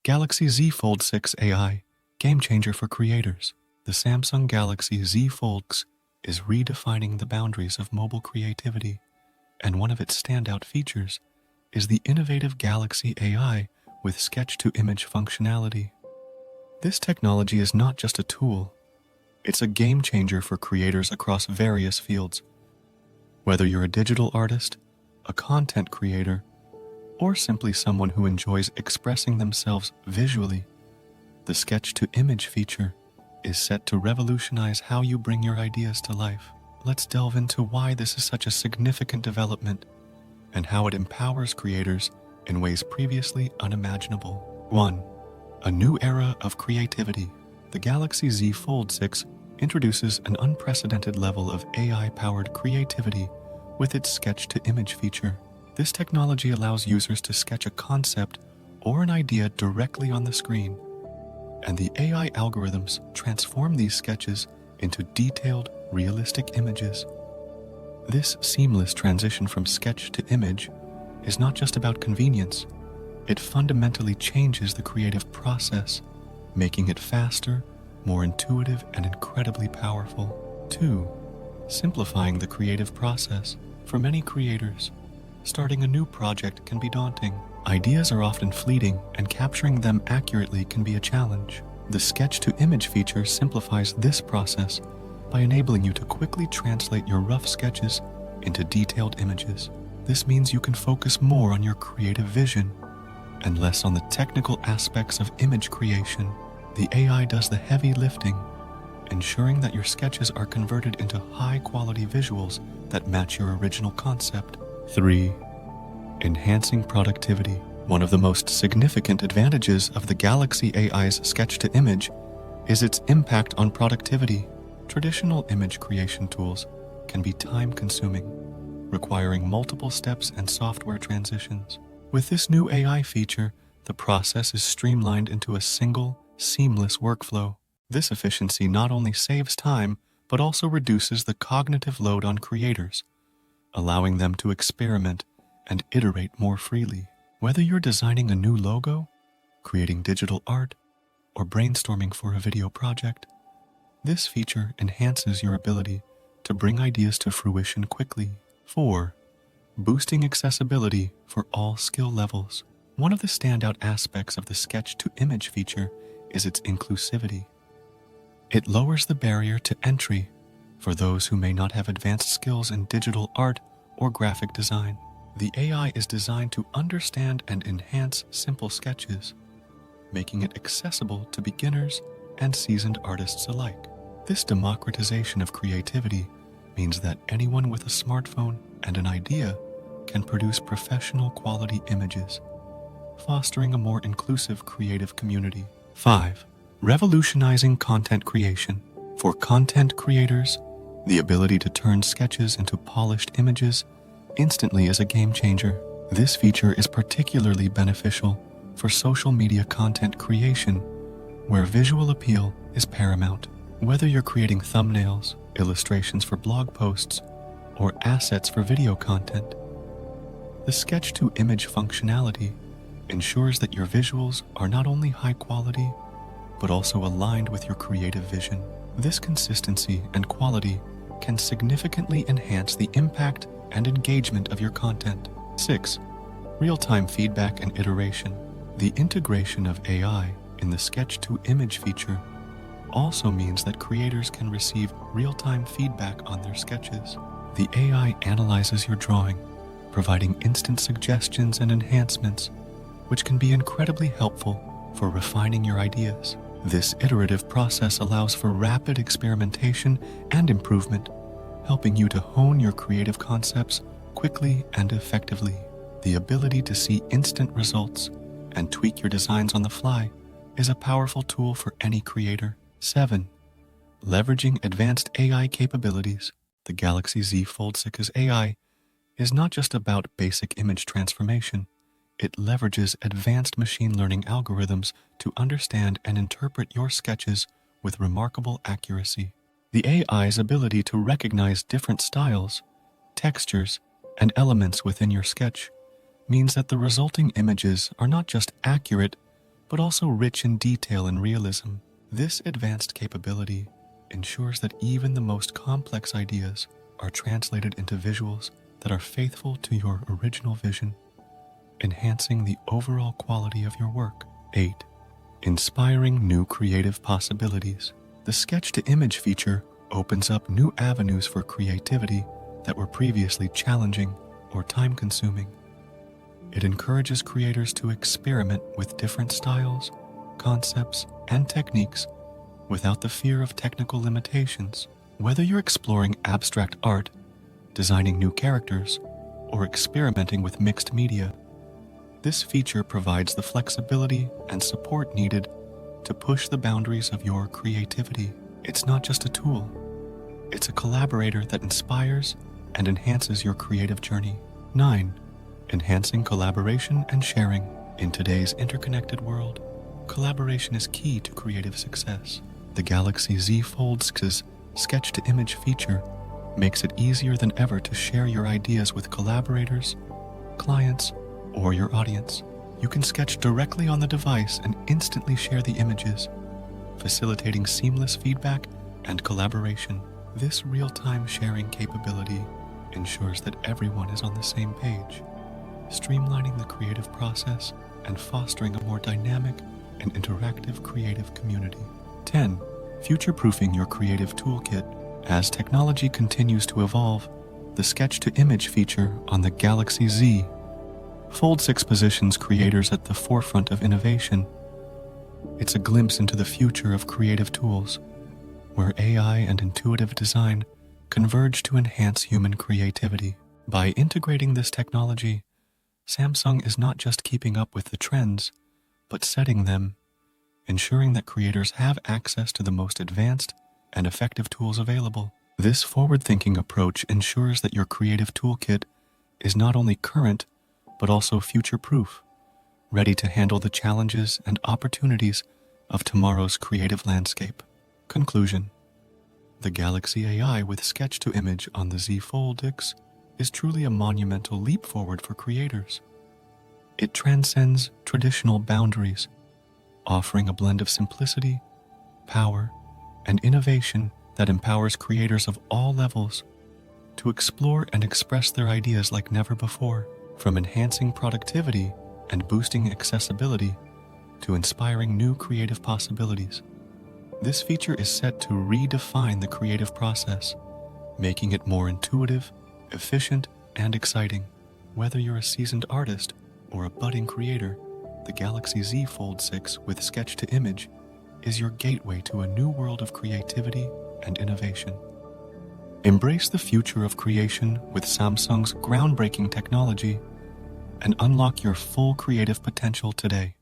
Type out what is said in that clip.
Galaxy Z Fold 6 AI, game changer for creators. The Samsung Galaxy Z Fold 6 is redefining the boundaries of mobile creativity, and one of its standout features is the innovative Galaxy AI with sketch-to-image functionality. This technology is not just a tool, it's a game changer for creators across various fields. Whether you're a digital artist, a content creator, or simply someone who enjoys expressing themselves visually, the sketch-to-image feature is set to revolutionize how you bring your ideas to life. Let's delve into why this is such a significant development and how it empowers creators in ways previously unimaginable. 1. A new era of creativity. The Galaxy Z Fold 6 introduces an unprecedented level of AI-powered creativity with its sketch-to-image feature. This technology allows users to sketch a concept or an idea directly on the screen, and the AI algorithms transform these sketches into detailed, realistic images. This seamless transition from sketch to image is not just about convenience, it fundamentally changes the creative process, making it faster, more intuitive, and incredibly powerful. 2. Simplifying the creative process. For many creators, starting a new project can be daunting. Ideas are often fleeting, and capturing them accurately can be a challenge. The sketch-to-image feature simplifies this process by enabling you to quickly translate your rough sketches into detailed images. This means you can focus more on your creative vision and less on the technical aspects of image creation. The AI does the heavy lifting, ensuring that your sketches are converted into high-quality visuals that match your original concept. 3. Enhancing productivity. One of the most significant advantages of the Galaxy AI's sketch-to-image is its impact on productivity. Traditional image creation tools can be time-consuming, requiring multiple steps and software transitions. With this new AI feature, the process is streamlined into a single, seamless workflow. This efficiency not only saves time, but also reduces the cognitive load on creators, allowing them to experiment and iterate more freely. Whether you're designing a new logo, creating digital art, or brainstorming for a video project, this feature enhances your ability to bring ideas to fruition quickly. 4. Boosting accessibility for all skill levels. One of the standout aspects of the sketch-to-image feature is its inclusivity. It lowers the barrier to entry for those who may not have advanced skills in digital art or graphic design. The AI is designed to understand and enhance simple sketches, making it accessible to beginners and seasoned artists alike. This democratization of creativity means that anyone with a smartphone and an idea can produce professional quality images, fostering a more inclusive creative community. 5. Revolutionizing content creation. For content creators, the ability to turn sketches into polished images instantly is a game changer. This feature is particularly beneficial for social media content creation, where visual appeal is paramount. Whether you're creating thumbnails, illustrations for blog posts, or assets for video content, the sketch-to-image functionality ensures that your visuals are not only high quality, but also aligned with your creative vision. This consistency and quality can significantly enhance the impact and engagement of your content. 6. Real-time feedback and iteration. The integration of AI in the sketch-to-image feature also means that creators can receive real-time feedback on their sketches. The AI analyzes your drawing, providing instant suggestions and enhancements, which can be incredibly helpful for refining your ideas. This iterative process allows for rapid experimentation and improvement, helping you to hone your creative concepts quickly and effectively. The ability to see instant results and tweak your designs on the fly is a powerful tool for any creator. 7. Leveraging advanced AI capabilities. The Galaxy Z Fold 6's AI is not just about basic image transformation. It leverages advanced machine learning algorithms to understand and interpret your sketches with remarkable accuracy. The AI's ability to recognize different styles, textures, and elements within your sketch means that the resulting images are not just accurate, but also rich in detail and realism. This advanced capability ensures that even the most complex ideas are translated into visuals that are faithful to your original vision, enhancing the overall quality of your work. 8. Inspiring new creative possibilities. The sketch-to-image feature opens up new avenues for creativity that were previously challenging or time-consuming. It encourages creators to experiment with different styles, concepts, and techniques without the fear of technical limitations. Whether you're exploring abstract art, designing new characters, or experimenting with mixed media, this feature provides the flexibility and support needed to push the boundaries of your creativity. It's not just a tool, it's a collaborator that inspires and enhances your creative journey. 9. Enhancing collaboration and sharing. In today's interconnected world, collaboration is key to creative success. The Galaxy Z Fold6's sketch-to-image feature makes it easier than ever to share your ideas with collaborators, clients, or your audience. You can sketch directly on the device and instantly share the images, facilitating seamless feedback and collaboration. This real-time sharing capability ensures that everyone is on the same page, streamlining the creative process and fostering a more dynamic and interactive creative community. 10. Future-proofing your creative toolkit. As technology continues to evolve, the sketch-to-image feature on the Galaxy Z Fold6 positions creators at the forefront of innovation. It's a glimpse into the future of creative tools, where AI and intuitive design converge to enhance human creativity. By integrating this technology, Samsung is not just keeping up with the trends, but setting them, ensuring that creators have access to the most advanced and effective tools available. This forward-thinking approach ensures that your creative toolkit is not only current, but also future-proof, ready to handle the challenges and opportunities of tomorrow's creative landscape. Conclusion. The Galaxy AI with sketch-to-image on the Z Fold6 is truly a monumental leap forward for creators. It transcends traditional boundaries, offering a blend of simplicity, power, and innovation that empowers creators of all levels to explore and express their ideas like never before. From enhancing productivity and boosting accessibility to inspiring new creative possibilities, this feature is set to redefine the creative process, making it more intuitive, efficient, and exciting. Whether you're a seasoned artist or a budding creator, the Galaxy Z Fold6 with sketch-to-image is your gateway to a new world of creativity and innovation. Embrace the future of creation with Samsung's groundbreaking technology and unlock your full creative potential today.